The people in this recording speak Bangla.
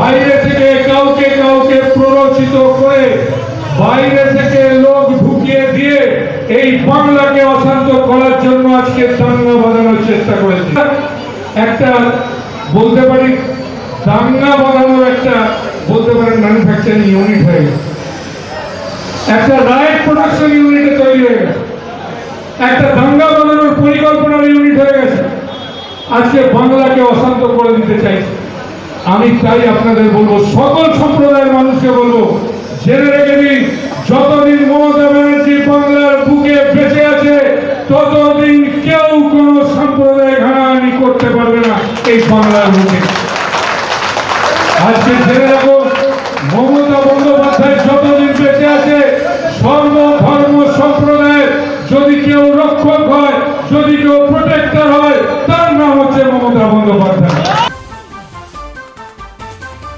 বাইরে থেকে কাউকে কাউকে প্ররোচিত করে বাইরে থেকে লোক ঢুকিয়ে দিয়ে এই বাংলাকে অশান্ত করার জন্য আজকে দাঙ্গা বাঁধানোর চেষ্টা করেছে। একটা বলতে পারি দাঙ্গা বাঁধানোর একটা বলতে পারেন ম্যানুফ্যাকচারিং ইউনিট হয়ে গেছে, একটা রাইট প্রোডাকশন ইউনিটে তৈরি হয়ে গেছে, একটা দাঙ্গা বাঁধানোর পরিকল্পনার ইউনিট হয়ে গেছে। আজকে বাংলাকে অশান্ত করে দিতে চাইছে। আমি তাই আপনাদের বলবো, সকল সম্প্রদায়ের মানুষকে বলবো, জেনে রেখে দিন, যতদিন মমতা ব্যানার্জি বাংলার বুকে বেঁচে আছে ততদিন কেউ কোনো সম্প্রদায় হানাহানি করতে পারবে না এই বাংলার বুকে। আজকে জেনে রাখো, মমতা বন্দ্যোপাধ্যায় যতদিন বেঁচে আছে সর্ব ধর্ম সম্প্রদায়ের যদি কেউ রক্ষক হয়, যদি কেউ প্রোটেক্টর হয়, তার নাম হচ্ছে মমতা বন্দ্যোপাধ্যায়।